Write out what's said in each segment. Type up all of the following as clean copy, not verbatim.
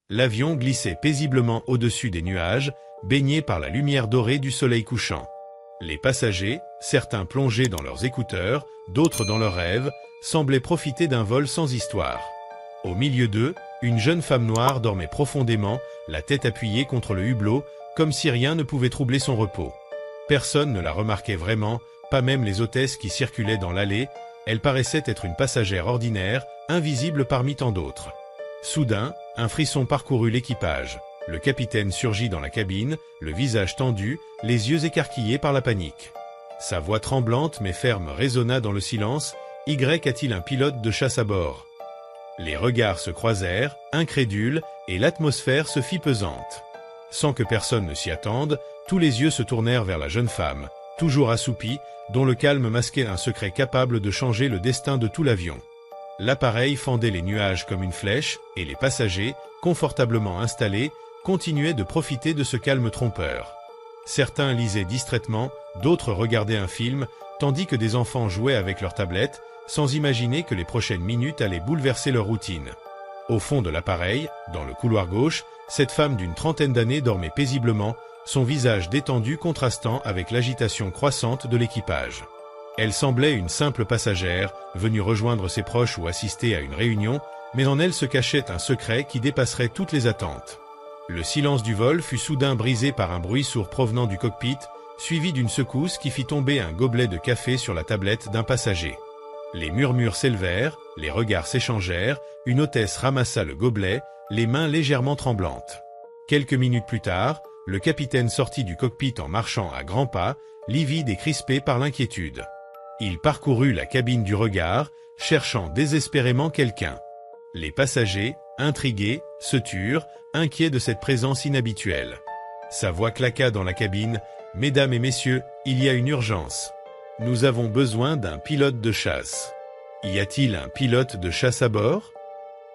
L'avion glissait paisiblement au-dessus des nuages, baigné par la lumière dorée du soleil couchant. Les passagers, certains plongés dans leurs écouteurs, d'autres dans leurs rêves, semblaient profiter d'un vol sans histoire. Au milieu d'eux, une jeune femme noire dormait profondément, la tête appuyée contre le hublot, comme si rien ne pouvait troubler son repos. Personne ne la remarquait vraiment, pas même les hôtesses qui circulaient dans l'allée. Elle paraissait être une passagère ordinaire, invisible parmi tant d'autres. Soudain, un frisson parcourut l'équipage. Le capitaine surgit dans la cabine, le visage tendu, les yeux écarquillés par la panique. Sa voix tremblante mais ferme résonna dans le silence. « Y a-t-il un pilote de chasse à bord ?» Les regards se croisèrent, incrédules, et l'atmosphère se fit pesante. Sans que personne ne s'y attende, tous les yeux se tournèrent vers la jeune femme, toujours assoupie, dont le calme masquait un secret capable de changer le destin de tout l'avion. L'appareil fendait les nuages comme une flèche, et les passagers, confortablement installés, continuaient de profiter de ce calme trompeur. Certains lisaient distraitement, d'autres regardaient un film, tandis que des enfants jouaient avec leurs tablettes, sans imaginer que les prochaines minutes allaient bouleverser leur routine. Au fond de l'appareil, dans le couloir gauche, cette femme d'une trentaine d'années dormait paisiblement, son visage détendu contrastant avec l'agitation croissante de l'équipage. Elle semblait une simple passagère, venue rejoindre ses proches ou assister à une réunion, mais en elle se cachait un secret qui dépasserait toutes les attentes. Le silence du vol fut soudain brisé par un bruit sourd provenant du cockpit, suivi d'une secousse qui fit tomber un gobelet de café sur la tablette d'un passager. Les murmures s'élevèrent, les regards s'échangèrent, une hôtesse ramassa le gobelet, les mains légèrement tremblantes. Quelques minutes plus tard, le capitaine sortit du cockpit en marchant à grands pas, livide et crispé par l'inquiétude. Il parcourut la cabine du regard, cherchant désespérément quelqu'un. Les passagers, intrigués, se turent, inquiets de cette présence inhabituelle. Sa voix claqua dans la cabine. « Mesdames et messieurs, il y a une urgence. Nous avons besoin d'un pilote de chasse. Y a-t-il un pilote de chasse à bord ?»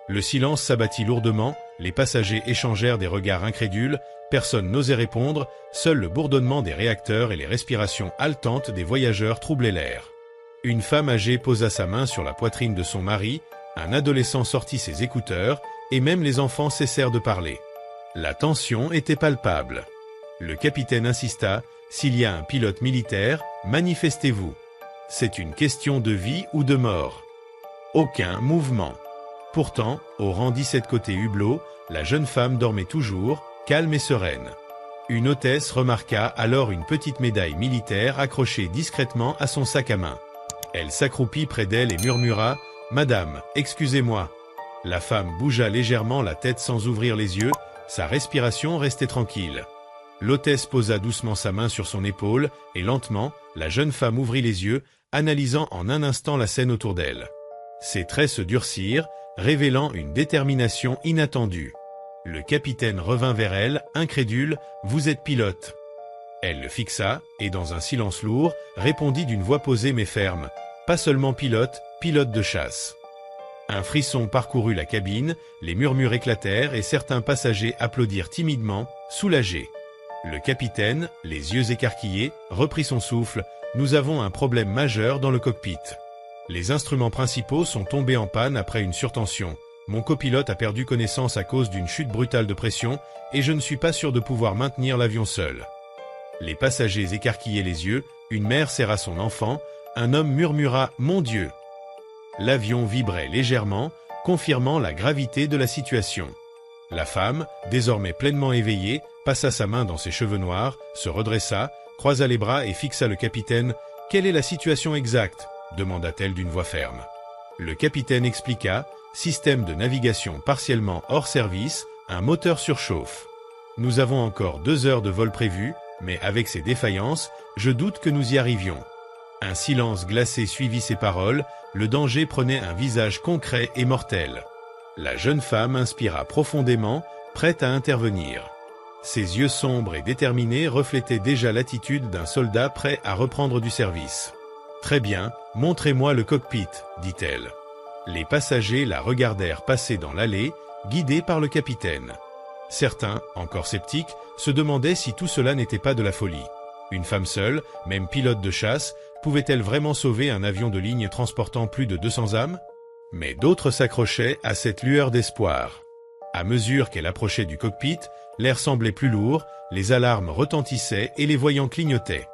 Le silence s'abattit lourdement, les passagers échangèrent des regards incrédules, personne n'osait répondre, seul le bourdonnement des réacteurs et les respirations haletantes des voyageurs troublaient l'air. Une femme âgée posa sa main sur la poitrine de son mari, un adolescent sortit ses écouteurs, et même les enfants cessèrent de parler. La tension était palpable. Le capitaine insista, « S'il y a un pilote militaire, manifestez-vous. C'est une question de vie ou de mort. » Aucun mouvement. Pourtant, au rang 17 côté hublot, la jeune femme dormait toujours, calme et sereine. Une hôtesse remarqua alors une petite médaille militaire accrochée discrètement à son sac à main. Elle s'accroupit près d'elle et murmura « Madame, excusez-moi ». La femme bougea légèrement la tête sans ouvrir les yeux, sa respiration restait tranquille. L'hôtesse posa doucement sa main sur son épaule, et lentement, la jeune femme ouvrit les yeux, analysant en un instant la scène autour d'elle. Ses traits se durcirent, révélant une détermination inattendue. Le capitaine revint vers elle, incrédule, « Vous êtes pilote ?» Elle le fixa, et dans un silence lourd, répondit d'une voix posée mais ferme, « Pas seulement pilote, pilote de chasse. » Un frisson parcourut la cabine, les murmures éclatèrent et certains passagers applaudirent timidement, soulagés. Le capitaine, les yeux écarquillés, reprit son souffle, « Nous avons un problème majeur dans le cockpit. Les instruments principaux sont tombés en panne après une surtension. Mon copilote a perdu connaissance à cause d'une chute brutale de pression et je ne suis pas sûr de pouvoir maintenir l'avion seul. » Les passagers écarquillaient les yeux, une mère serra son enfant, un homme murmura « Mon Dieu !» L'avion vibrait légèrement, confirmant la gravité de la situation. La femme, désormais pleinement éveillée, passa sa main dans ses cheveux noirs, se redressa, croisa les bras et fixa le capitaine. « Quelle est la situation exacte ?» demanda-t-elle d'une voix ferme. Le capitaine expliqua, « Système de navigation partiellement hors service, un moteur surchauffe. Nous avons encore 2 heures de vol prévues, mais avec ces défaillances, je doute que nous y arrivions. » Un silence glacé suivit ces paroles, le danger prenait un visage concret et mortel. La jeune femme inspira profondément, prête à intervenir. Ses yeux sombres et déterminés reflétaient déjà l'attitude d'un soldat prêt à reprendre du service. « Très bien, montrez-moi le cockpit, » dit-elle. Les passagers la regardèrent passer dans l'allée, guidés par le capitaine. Certains, encore sceptiques, se demandaient si tout cela n'était pas de la folie. Une femme seule, même pilote de chasse, pouvait-elle vraiment sauver un avion de ligne transportant plus de 200 âmes? Mais d'autres s'accrochaient à cette lueur d'espoir. À mesure qu'elle approchait du cockpit, l'air semblait plus lourd, les alarmes retentissaient et les voyants clignotaient.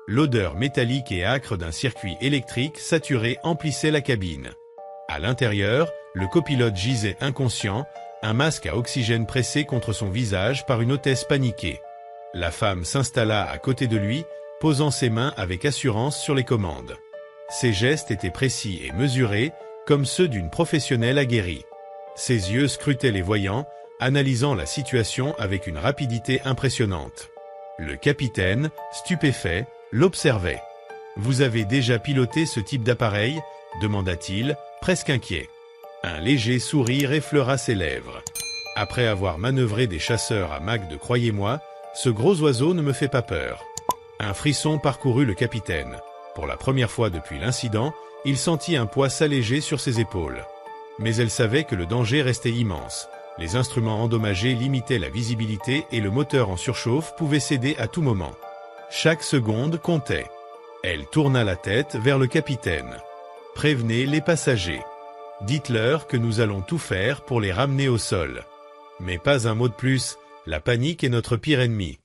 L'odeur métallique et âcre d'un circuit électrique saturé emplissait la cabine. À l'intérieur, le copilote gisait inconscient, un masque à oxygène pressé contre son visage par une hôtesse paniquée. La femme s'installa à côté de lui, posant ses mains avec assurance sur les commandes. Ses gestes étaient précis et mesurés, comme ceux d'une professionnelle aguerrie. Ses yeux scrutaient les voyants, analysant la situation avec une rapidité impressionnante. Le capitaine, stupéfait, l'observait. « Vous avez déjà piloté ce type d'appareil ?» demanda-t-il, presque inquiet. Un léger sourire effleura ses lèvres. « Après avoir manœuvré des chasseurs à Mach 2, croyez-moi, ce gros oiseau ne me fait pas peur. » Un frisson parcourut le capitaine. Pour la première fois depuis l'incident, il sentit un poids s'alléger sur ses épaules. Mais elle savait que le danger restait immense. Les instruments endommagés limitaient la visibilité et le moteur en surchauffe pouvait céder à tout moment. Chaque seconde comptait. Elle tourna la tête vers le capitaine. « Prévenez les passagers. Dites-leur que nous allons tout faire pour les ramener au sol. Mais pas un mot de plus, la panique est notre pire ennemi. »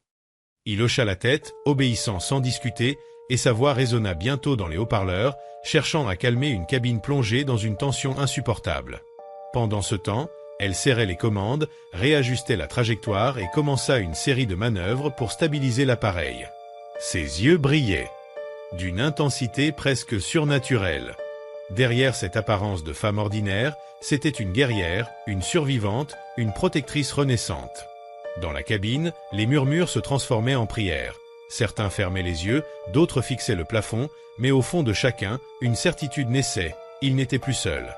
Il hocha la tête, obéissant sans discuter, et sa voix résonna bientôt dans les haut-parleurs, cherchant à calmer une cabine plongée dans une tension insupportable. Pendant ce temps, elle serrait les commandes, réajustait la trajectoire et commença une série de manœuvres pour stabiliser l'appareil. Ses yeux brillaient, d'une intensité presque surnaturelle. Derrière cette apparence de femme ordinaire, c'était une guerrière, une survivante, une protectrice renaissante. Dans la cabine, les murmures se transformaient en prières. Certains fermaient les yeux, d'autres fixaient le plafond, mais au fond de chacun, une certitude naissait, il n'était plus seul.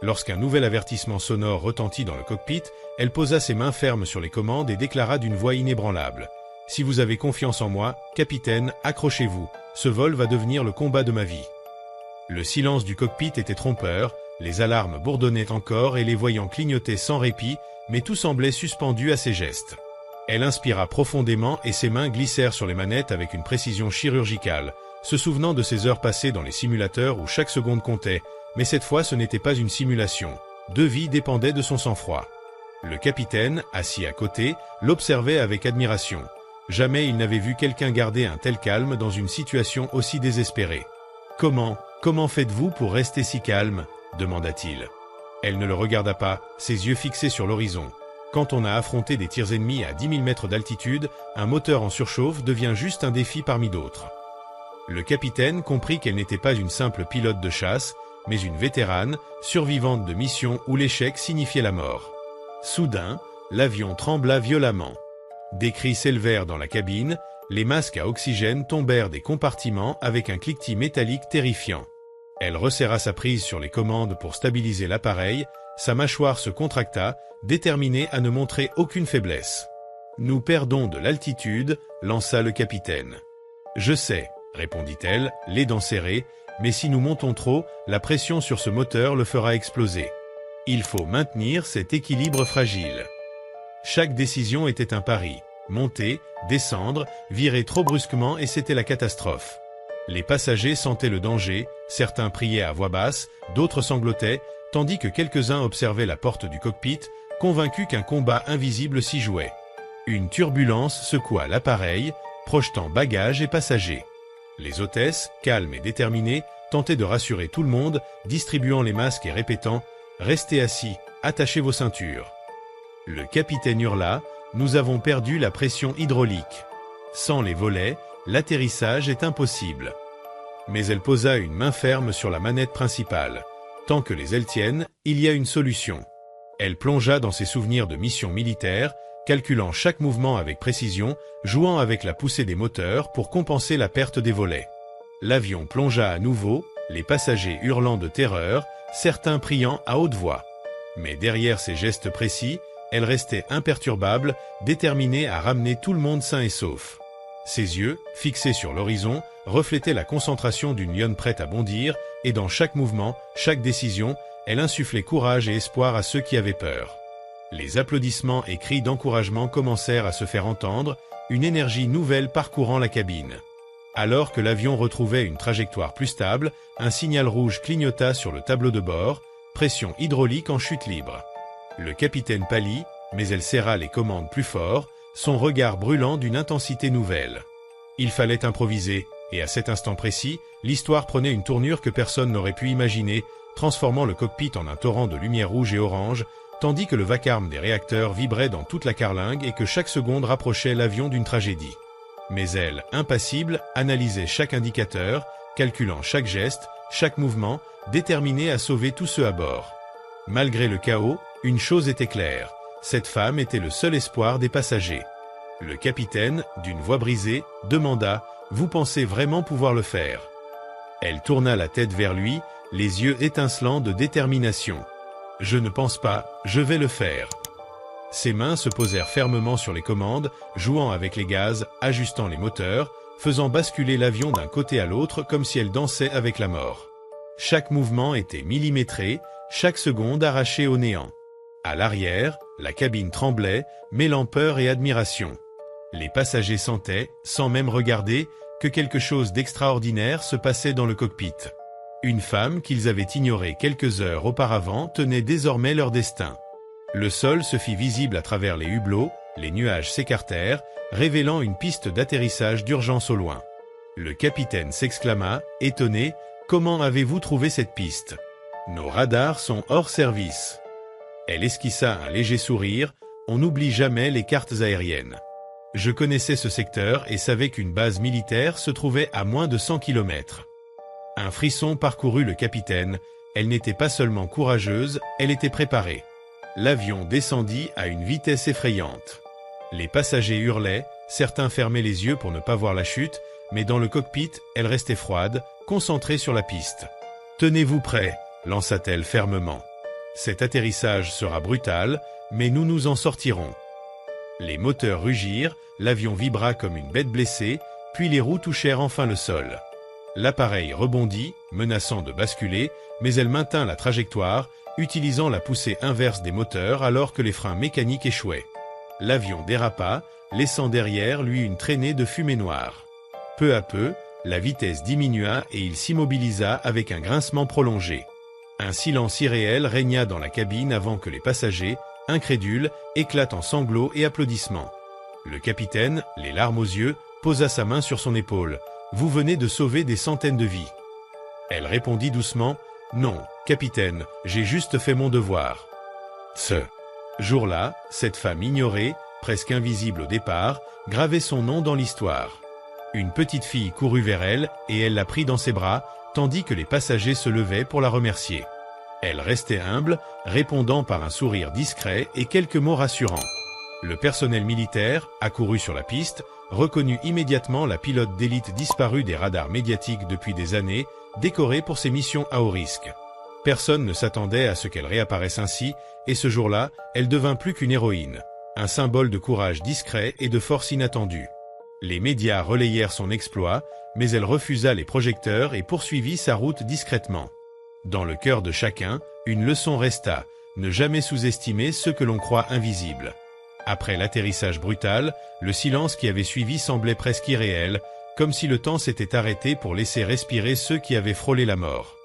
Lorsqu'un nouvel avertissement sonore retentit dans le cockpit, elle posa ses mains fermes sur les commandes et déclara d'une voix inébranlable. « Si vous avez confiance en moi, capitaine, accrochez-vous, ce vol va devenir le combat de ma vie. » Le silence du cockpit était trompeur, les alarmes bourdonnaient encore et les voyants clignotaient sans répit, mais tout semblait suspendu à ses gestes. Elle inspira profondément et ses mains glissèrent sur les manettes avec une précision chirurgicale, se souvenant de ces heures passées dans les simulateurs où chaque seconde comptait, mais cette fois ce n'était pas une simulation. 2 vies dépendaient de son sang-froid. Le capitaine, assis à côté, l'observait avec admiration. Jamais il n'avait vu quelqu'un garder un tel calme dans une situation aussi désespérée. « Comment faites-vous pour rester si calme ?» demanda-t-il. Elle ne le regarda pas, ses yeux fixés sur l'horizon. Quand on a affronté des tirs ennemis à 10 000 mètres d'altitude, un moteur en surchauffe devient juste un défi parmi d'autres. Le capitaine comprit qu'elle n'était pas une simple pilote de chasse, mais une vétérane, survivante de mission où l'échec signifiait la mort. Soudain, l'avion trembla violemment. Des cris s'élevèrent dans la cabine, les masques à oxygène tombèrent des compartiments avec un cliquetis métallique terrifiant. Elle resserra sa prise sur les commandes pour stabiliser l'appareil, sa mâchoire se contracta, déterminée à ne montrer aucune faiblesse. « Nous perdons de l'altitude », lança le capitaine. « Je sais », répondit-elle, les dents serrées, « mais si nous montons trop, la pression sur ce moteur le fera exploser. Il faut maintenir cet équilibre fragile. » Chaque décision était un pari. Monter, descendre, virer trop brusquement et c'était la catastrophe. Les passagers sentaient le danger, certains priaient à voix basse, d'autres sanglotaient, tandis que quelques-uns observaient la porte du cockpit, convaincus qu'un combat invisible s'y jouait. Une turbulence secoua l'appareil, projetant bagages et passagers. Les hôtesses, calmes et déterminées, tentaient de rassurer tout le monde, distribuant les masques et répétant « Restez assis, attachez vos ceintures ». Le capitaine hurla « Nous avons perdu la pression hydraulique. Sans les volets, l'atterrissage est impossible. » Mais elle posa une main ferme sur la manette principale. Tant que les ailes tiennent, il y a une solution. Elle plongea dans ses souvenirs de missions militaires, calculant chaque mouvement avec précision, jouant avec la poussée des moteurs pour compenser la perte des volets. L'avion plongea à nouveau, les passagers hurlant de terreur, certains priant à haute voix. Mais derrière ces gestes précis, elle restait imperturbable, déterminée à ramener tout le monde sain et sauf. Ses yeux, fixés sur l'horizon, reflétaient la concentration d'une lionne prête à bondir, et dans chaque mouvement, chaque décision, elle insufflait courage et espoir à ceux qui avaient peur. Les applaudissements et cris d'encouragement commencèrent à se faire entendre, une énergie nouvelle parcourant la cabine. Alors que l'avion retrouvait une trajectoire plus stable, un signal rouge clignota sur le tableau de bord, pression hydraulique en chute libre. Le capitaine pâlit, Mais elle serra les commandes plus fort, son regard brûlant d'une intensité nouvelle. Il fallait improviser, et à cet instant précis, l'histoire prenait une tournure que personne n'aurait pu imaginer, transformant le cockpit en un torrent de lumière rouge et orange, tandis que le vacarme des réacteurs vibrait dans toute la carlingue et que chaque seconde rapprochait l'avion d'une tragédie. Mais elle, impassible, analysait chaque indicateur, calculant chaque geste, chaque mouvement, déterminée à sauver tous ceux à bord. Malgré le chaos, une chose était claire, cette femme était le seul espoir des passagers. Le capitaine, d'une voix brisée, demanda « Vous pensez vraiment pouvoir le faire ?» Elle tourna la tête vers lui, les yeux étincelants de détermination. « Je ne pense pas, je vais le faire. » Ses mains se posèrent fermement sur les commandes, jouant avec les gaz, ajustant les moteurs, faisant basculer l'avion d'un côté à l'autre comme si elle dansait avec la mort. Chaque mouvement était millimétré, chaque seconde arrachée au néant. À l'arrière, la cabine tremblait, mêlant peur et admiration. Les passagers sentaient, sans même regarder, que quelque chose d'extraordinaire se passait dans le cockpit. Une femme qu'ils avaient ignorée quelques heures auparavant tenait désormais leur destin. Le sol se fit visible à travers les hublots, les nuages s'écartèrent, révélant une piste d'atterrissage d'urgence au loin. Le capitaine s'exclama, étonné, « Comment avez-vous trouvé cette piste ? Nos radars sont hors service. » Elle esquissa un léger sourire, « On n'oublie jamais les cartes aériennes. Je connaissais ce secteur et savais qu'une base militaire se trouvait à moins de 100 km. » Un frisson parcourut le capitaine, elle n'était pas seulement courageuse, elle était préparée. L'avion descendit à une vitesse effrayante. Les passagers hurlaient, certains fermaient les yeux pour ne pas voir la chute, mais dans le cockpit, elle restait froide, concentrée sur la piste. « Tenez-vous prêts » lança-t-elle fermement. « Cet atterrissage sera brutal, mais nous nous en sortirons. » Les moteurs rugirent, l'avion vibra comme une bête blessée, puis les roues touchèrent enfin le sol. L'appareil rebondit, menaçant de basculer, mais elle maintint la trajectoire, utilisant la poussée inverse des moteurs alors que les freins mécaniques échouaient. L'avion dérapa, laissant derrière lui une traînée de fumée noire. Peu à peu, la vitesse diminua et il s'immobilisa avec un grincement prolongé. Un silence irréel régna dans la cabine avant que les passagers, incrédules, éclatent en sanglots et applaudissements. Le capitaine, les larmes aux yeux, posa sa main sur son épaule. « Vous venez de sauver des centaines de vies. » Elle répondit doucement. « Non, capitaine, j'ai juste fait mon devoir. » Ce jour-là, cette femme ignorée, presque invisible au départ, gravait son nom dans l'histoire. Une petite fille courut vers elle et elle la prit dans ses bras, tandis que les passagers se levaient pour la remercier. Elle restait humble, répondant par un sourire discret et quelques mots rassurants. Le personnel militaire, accouru sur la piste, reconnut immédiatement la pilote d'élite disparue des radars médiatiques depuis des années, décorée pour ses missions à haut risque. Personne ne s'attendait à ce qu'elle réapparaisse ainsi, et ce jour-là, elle devint plus qu'une héroïne, un symbole de courage discret et de force inattendue. Les médias relayèrent son exploit, mais elle refusa les projecteurs et poursuivit sa route discrètement. Dans le cœur de chacun, une leçon resta, ne jamais sous-estimer ceux que l'on croit invisibles. Après l'atterrissage brutal, le silence qui avait suivi semblait presque irréel, comme si le temps s'était arrêté pour laisser respirer ceux qui avaient frôlé la mort.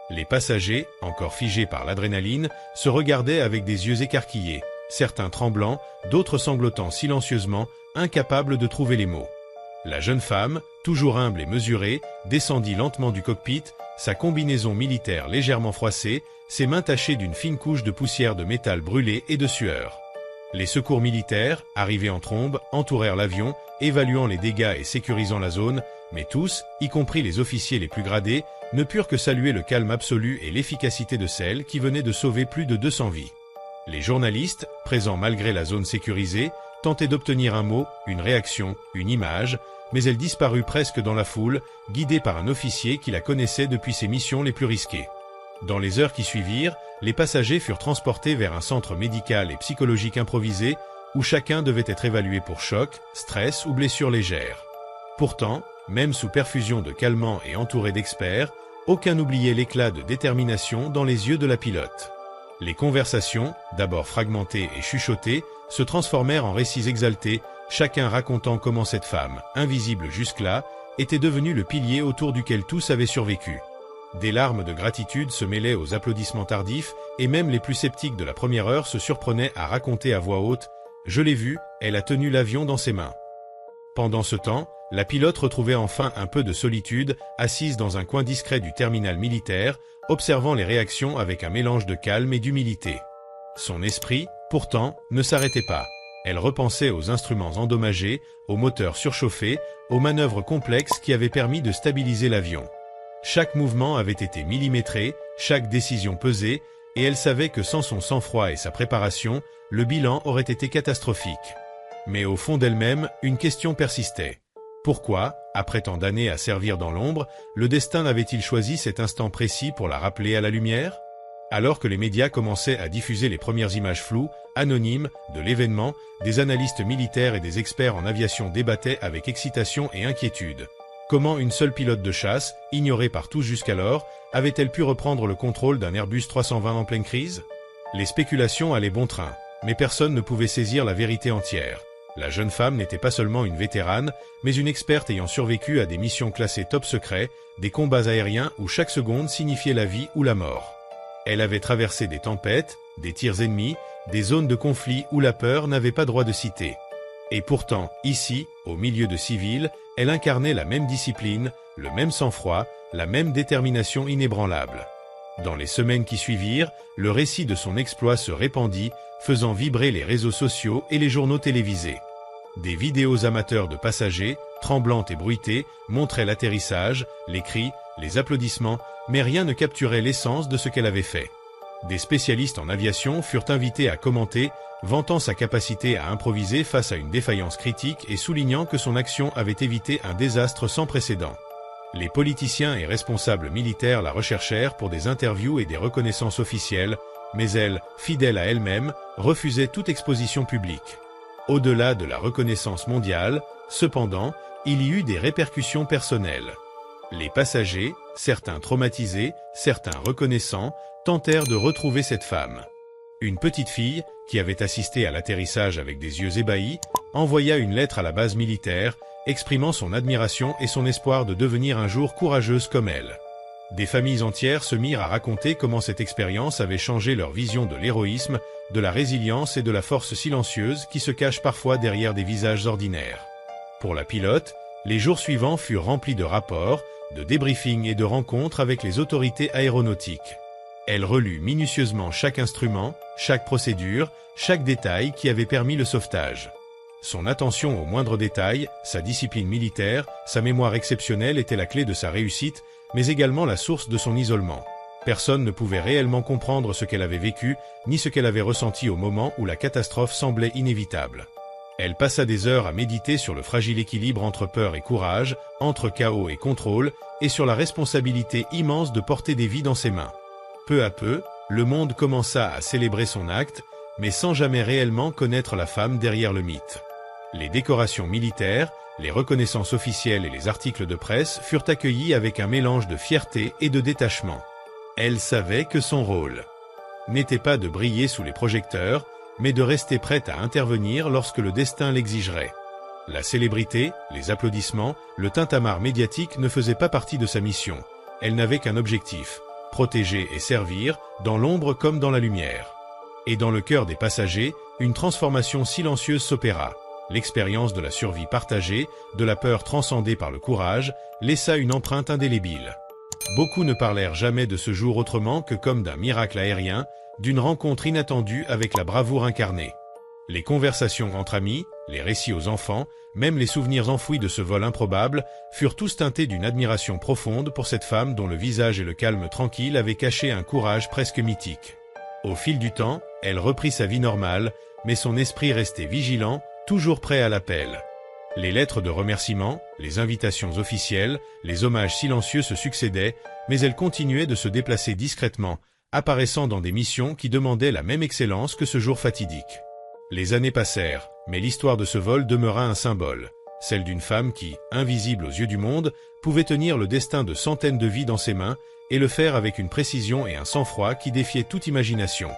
Les passagers, encore figés par l'adrénaline, se regardaient avec des yeux écarquillés, certains tremblants, d'autres sanglotant silencieusement, incapables de trouver les mots. La jeune femme, toujours humble et mesurée, descendit lentement du cockpit, sa combinaison militaire légèrement froissée, ses mains tachées d'une fine couche de poussière de métal brûlé et de sueur. Les secours militaires, arrivés en trombe, entourèrent l'avion, évaluant les dégâts et sécurisant la zone, mais tous, y compris les officiers les plus gradés, ne purent que saluer le calme absolu et l'efficacité de celle qui venait de sauver plus de 200 vies. Les journalistes, présents malgré la zone sécurisée, tentaient d'obtenir un mot, une réaction, une image, mais elle disparut presque dans la foule, guidée par un officier qui la connaissait depuis ses missions les plus risquées. Dans les heures qui suivirent, les passagers furent transportés vers un centre médical et psychologique improvisé où chacun devait être évalué pour choc, stress ou blessure légère. Pourtant, même sous perfusion de calmants et entouré d'experts, aucun n'oubliait l'éclat de détermination dans les yeux de la pilote. Les conversations, d'abord fragmentées et chuchotées, se transformèrent en récits exaltés, chacun racontant comment cette femme, invisible jusque-là, était devenue le pilier autour duquel tous avaient survécu. Des larmes de gratitude se mêlaient aux applaudissements tardifs et même les plus sceptiques de la première heure se surprenaient à raconter à voix haute « Je l'ai vue, elle a tenu l'avion dans ses mains ». Pendant ce temps, la pilote retrouvait enfin un peu de solitude, assise dans un coin discret du terminal militaire, observant les réactions avec un mélange de calme et d'humilité. Son esprit, pourtant, ne s'arrêtait pas. Elle repensait aux instruments endommagés, aux moteurs surchauffés, aux manœuvres complexes qui avaient permis de stabiliser l'avion. Chaque mouvement avait été millimétré, chaque décision pesée, et elle savait que sans son sang-froid et sa préparation, le bilan aurait été catastrophique. Mais au fond d'elle-même, une question persistait. Pourquoi, après tant d'années à servir dans l'ombre, le destin n'avait-il choisi cet instant précis pour la rappeler à la lumière ? Alors que les médias commençaient à diffuser les premières images floues, anonymes, de l'événement, des analystes militaires et des experts en aviation débattaient avec excitation et inquiétude. Comment une seule pilote de chasse, ignorée par tous jusqu'alors, avait-elle pu reprendre le contrôle d'un Airbus 320 en pleine crise ? Les spéculations allaient bon train, mais personne ne pouvait saisir la vérité entière. La jeune femme n'était pas seulement une vétérane, mais une experte ayant survécu à des missions classées top secret, des combats aériens où chaque seconde signifiait la vie ou la mort. Elle avait traversé des tempêtes, des tirs ennemis, des zones de conflit où la peur n'avait pas droit de citer. Et pourtant, ici, au milieu de civils, elle incarnait la même discipline, le même sang-froid, la même détermination inébranlable. Dans les semaines qui suivirent, le récit de son exploit se répandit, faisant vibrer les réseaux sociaux et les journaux télévisés. Des vidéos amateurs de passagers, tremblantes et bruitées, montraient l'atterrissage, les cris, les applaudissements, mais rien ne capturait l'essence de ce qu'elle avait fait. Des spécialistes en aviation furent invités à commenter, vantant sa capacité à improviser face à une défaillance critique et soulignant que son action avait évité un désastre sans précédent. Les politiciens et responsables militaires la recherchèrent pour des interviews et des reconnaissances officielles, mais elle, fidèle à elle-même, refusait toute exposition publique. Au-delà de la reconnaissance mondiale, cependant, il y eut des répercussions personnelles. Les passagers, certains traumatisés, certains reconnaissants, tentèrent de retrouver cette femme. Une petite fille, qui avait assisté à l'atterrissage avec des yeux ébahis, envoya une lettre à la base militaire, exprimant son admiration et son espoir de devenir un jour courageuse comme elle. Des familles entières se mirent à raconter comment cette expérience avait changé leur vision de l'héroïsme, de la résilience et de la force silencieuse qui se cache parfois derrière des visages ordinaires. Pour la pilote, les jours suivants furent remplis de rapports, de débriefings et de rencontres avec les autorités aéronautiques. Elle relut minutieusement chaque instrument, chaque procédure, chaque détail qui avait permis le sauvetage. Son attention aux moindres détails, sa discipline militaire, sa mémoire exceptionnelle étaient la clé de sa réussite, mais également la source de son isolement. Personne ne pouvait réellement comprendre ce qu'elle avait vécu, ni ce qu'elle avait ressenti au moment où la catastrophe semblait inévitable. Elle passa des heures à méditer sur le fragile équilibre entre peur et courage, entre chaos et contrôle, et sur la responsabilité immense de porter des vies dans ses mains. Peu à peu, le monde commença à célébrer son acte, mais sans jamais réellement connaître la femme derrière le mythe. Les décorations militaires, les reconnaissances officielles et les articles de presse furent accueillis avec un mélange de fierté et de détachement. Elle savait que son rôle n'était pas de briller sous les projecteurs, mais de rester prête à intervenir lorsque le destin l'exigerait. La célébrité, les applaudissements, le tintamarre médiatique ne faisaient pas partie de sa mission. Elle n'avait qu'un objectif, protéger et servir, dans l'ombre comme dans la lumière. Et dans le cœur des passagers, une transformation silencieuse s'opéra. L'expérience de la survie partagée, de la peur transcendée par le courage, laissa une empreinte indélébile. Beaucoup ne parlèrent jamais de ce jour autrement que comme d'un miracle aérien, d'une rencontre inattendue avec la bravoure incarnée. Les conversations entre amis, les récits aux enfants, même les souvenirs enfouis de ce vol improbable, furent tous teintés d'une admiration profonde pour cette femme dont le visage et le calme tranquille avaient caché un courage presque mythique. Au fil du temps, elle reprit sa vie normale, mais son esprit restait vigilant, toujours prêt à l'appel. Les lettres de remerciement, les invitations officielles, les hommages silencieux se succédaient, mais elle continuait de se déplacer discrètement, apparaissant dans des missions qui demandaient la même excellence que ce jour fatidique. Les années passèrent, mais l'histoire de ce vol demeura un symbole, celle d'une femme qui, invisible aux yeux du monde, pouvait tenir le destin de centaines de vies dans ses mains et le faire avec une précision et un sang-froid qui défiaient toute imagination.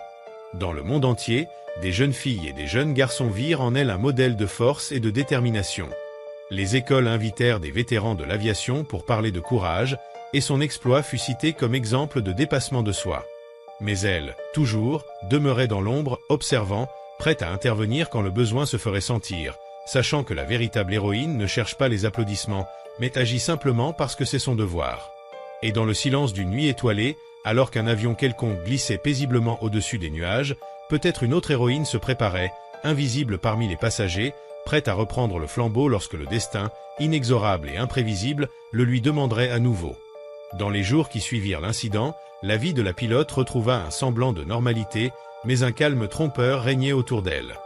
Dans le monde entier, des jeunes filles et des jeunes garçons virent en elle un modèle de force et de détermination. Les écoles invitèrent des vétérans de l'aviation pour parler de courage, et son exploit fut cité comme exemple de dépassement de soi. Mais elle, toujours, demeurait dans l'ombre, observant, prête à intervenir quand le besoin se ferait sentir, sachant que la véritable héroïne ne cherche pas les applaudissements, mais agit simplement parce que c'est son devoir. Et dans le silence d'une nuit étoilée, alors qu'un avion quelconque glissait paisiblement au-dessus des nuages, peut-être une autre héroïne se préparait, invisible parmi les passagers, prête à reprendre le flambeau lorsque le destin, inexorable et imprévisible, le lui demanderait à nouveau. Dans les jours qui suivirent l'incident, la vie de la pilote retrouva un semblant de normalité, mais un calme trompeur régnait autour d'elle.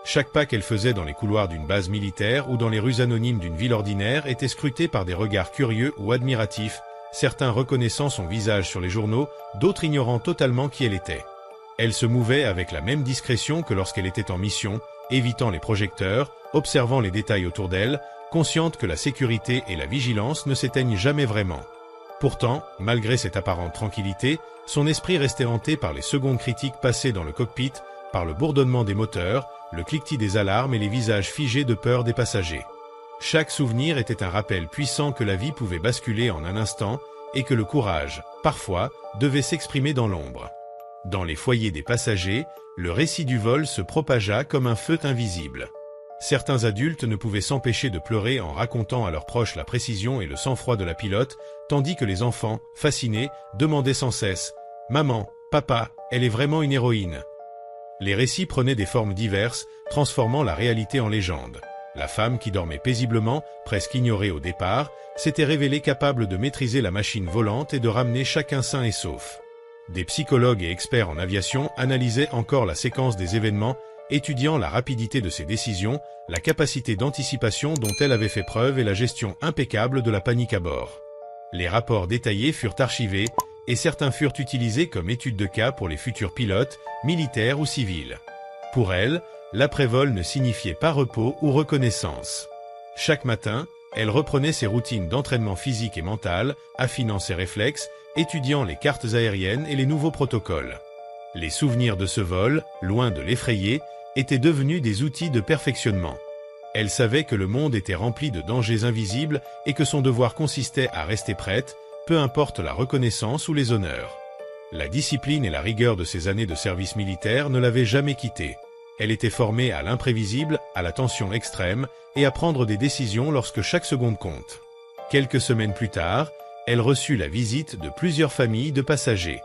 Chaque pas qu'elle faisait dans les couloirs d'une base militaire ou dans les rues anonymes d'une ville ordinaire était scruté par des regards curieux ou admiratifs, certains reconnaissant son visage sur les journaux, d'autres ignorant totalement qui elle était. Elle se mouvait avec la même discrétion que lorsqu'elle était en mission, évitant les projecteurs, observant les détails autour d'elle, consciente que la sécurité et la vigilance ne s'éteignent jamais vraiment. Pourtant, malgré cette apparente tranquillité, son esprit restait hanté par les secondes critiques passées dans le cockpit, par le bourdonnement des moteurs, le cliquetis des alarmes et les visages figés de peur des passagers. Chaque souvenir était un rappel puissant que la vie pouvait basculer en un instant et que le courage, parfois, devait s'exprimer dans l'ombre. Dans les foyers des passagers, le récit du vol se propagea comme un feu invisible. Certains adultes ne pouvaient s'empêcher de pleurer en racontant à leurs proches la précision et le sang-froid de la pilote, tandis que les enfants, fascinés, demandaient sans cesse « Maman, papa, elle est vraiment une héroïne ». Les récits prenaient des formes diverses, transformant la réalité en légende. La femme qui dormait paisiblement, presque ignorée au départ, s'était révélée capable de maîtriser la machine volante et de ramener chacun sain et sauf. Des psychologues et experts en aviation analysaient encore la séquence des événements, étudiant la rapidité de ses décisions, la capacité d'anticipation dont elle avait fait preuve et la gestion impeccable de la panique à bord. Les rapports détaillés furent archivés et certains furent utilisés comme études de cas pour les futurs pilotes, militaires ou civils. Pour elle, l'après-vol ne signifiait pas repos ou reconnaissance. Chaque matin, elle reprenait ses routines d'entraînement physique et mental, affinant ses réflexes, étudiant les cartes aériennes et les nouveaux protocoles. Les souvenirs de ce vol, loin de l'effrayer, étaient devenus des outils de perfectionnement. Elle savait que le monde était rempli de dangers invisibles et que son devoir consistait à rester prête, peu importe la reconnaissance ou les honneurs. La discipline et la rigueur de ses années de service militaire ne l'avaient jamais quittée. Elle était formée à l'imprévisible, à la tension extrême et à prendre des décisions lorsque chaque seconde compte. Quelques semaines plus tard, elle reçut la visite de plusieurs familles de passagers.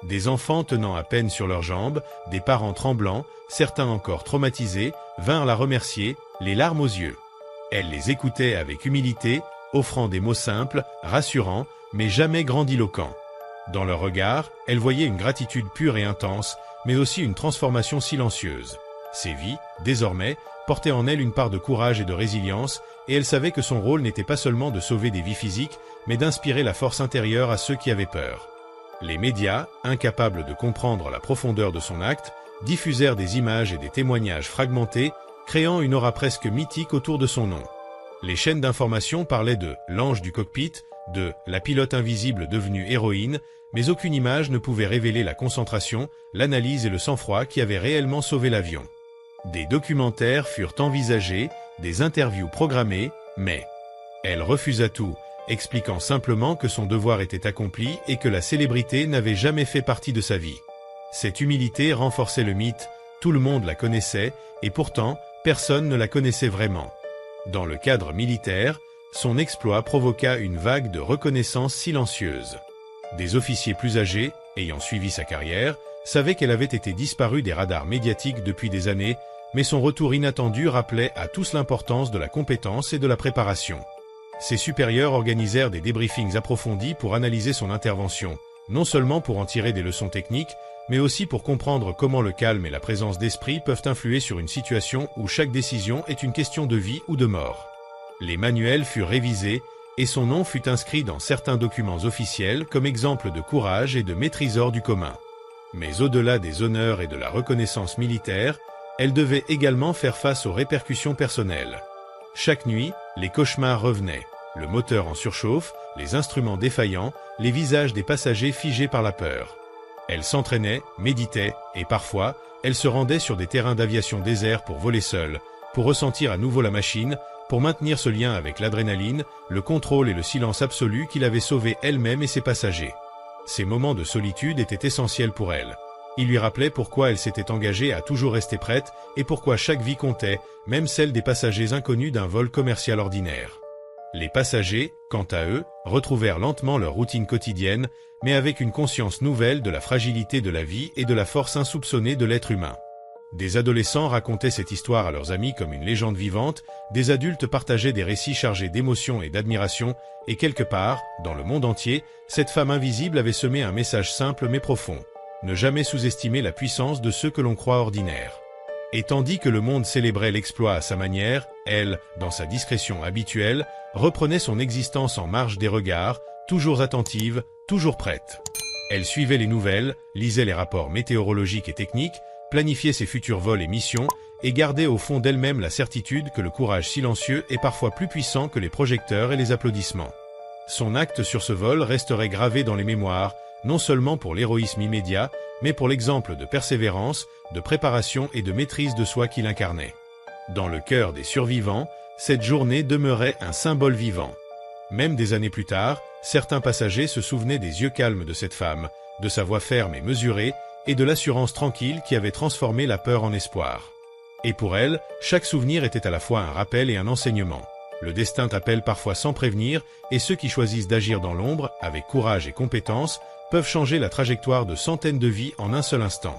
Des enfants tenant à peine sur leurs jambes, des parents tremblants, certains encore traumatisés, vinrent la remercier, les larmes aux yeux. Elle les écoutait avec humilité, offrant des mots simples, rassurants, mais jamais grandiloquents. Dans leur regard, elle voyait une gratitude pure et intense, mais aussi une transformation silencieuse. Ces vies, désormais, portaient en elle une part de courage et de résilience, et elle savait que son rôle n'était pas seulement de sauver des vies physiques, mais d'inspirer la force intérieure à ceux qui avaient peur. Les médias, incapables de comprendre la profondeur de son acte, diffusèrent des images et des témoignages fragmentés, créant une aura presque mythique autour de son nom. Les chaînes d'information parlaient de « l'ange du cockpit », de « la pilote invisible devenue héroïne », mais aucune image ne pouvait révéler la concentration, l'analyse et le sang-froid qui avaient réellement sauvé l'avion. Des documentaires furent envisagés, des interviews programmées, mais elle refusa tout, expliquant simplement que son devoir était accompli et que la célébrité n'avait jamais fait partie de sa vie. Cette humilité renforçait le mythe, tout le monde la connaissait, et pourtant, personne ne la connaissait vraiment. Dans le cadre militaire, son exploit provoqua une vague de reconnaissance silencieuse. Des officiers plus âgés, ayant suivi sa carrière, savaient qu'elle avait été disparue des radars médiatiques depuis des années, mais son retour inattendu rappelait à tous l'importance de la compétence et de la préparation. Ses supérieurs organisèrent des débriefings approfondis pour analyser son intervention, non seulement pour en tirer des leçons techniques, mais aussi pour comprendre comment le calme et la présence d'esprit peuvent influer sur une situation où chaque décision est une question de vie ou de mort. Les manuels furent révisés et son nom fut inscrit dans certains documents officiels comme exemple de courage et de maîtrise hors du commun. Mais au-delà des honneurs et de la reconnaissance militaire, elle devait également faire face aux répercussions personnelles. Chaque nuit, les cauchemars revenaient, le moteur en surchauffe, les instruments défaillants, les visages des passagers figés par la peur. Elle s'entraînait, méditait, et parfois, elle se rendait sur des terrains d'aviation déserts pour voler seule, pour ressentir à nouveau la machine, pour maintenir ce lien avec l'adrénaline, le contrôle et le silence absolu qui l'avaient sauvée elle-même et ses passagers. Ces moments de solitude étaient essentiels pour elle. Ils lui rappelaient pourquoi elle s'était engagée à toujours rester prête et pourquoi chaque vie comptait, même celle des passagers inconnus d'un vol commercial ordinaire. Les passagers, quant à eux, retrouvèrent lentement leur routine quotidienne, mais avec une conscience nouvelle de la fragilité de la vie et de la force insoupçonnée de l'être humain. Des adolescents racontaient cette histoire à leurs amis comme une légende vivante, des adultes partageaient des récits chargés d'émotion et d'admiration, et quelque part, dans le monde entier, cette femme invisible avait semé un message simple mais profond. Ne jamais sous-estimer la puissance de ceux que l'on croit ordinaires. Et tandis que le monde célébrait l'exploit à sa manière, elle, dans sa discrétion habituelle, reprenait son existence en marge des regards, toujours attentive, toujours prête. Elle suivait les nouvelles, lisait les rapports météorologiques et techniques, planifiait ses futurs vols et missions, et gardait au fond d'elle-même la certitude que le courage silencieux est parfois plus puissant que les projecteurs et les applaudissements. Son acte sur ce vol resterait gravé dans les mémoires, non seulement pour l'héroïsme immédiat, mais pour l'exemple de persévérance, de préparation et de maîtrise de soi qu'il incarnait. Dans le cœur des survivants, cette journée demeurait un symbole vivant. Même des années plus tard, certains passagers se souvenaient des yeux calmes de cette femme, de sa voix ferme et mesurée, et de l'assurance tranquille qui avait transformé la peur en espoir. Et pour elle, chaque souvenir était à la fois un rappel et un enseignement. Le destin t'appelle parfois sans prévenir, et ceux qui choisissent d'agir dans l'ombre, avec courage et compétence, peuvent changer la trajectoire de centaines de vies en un seul instant.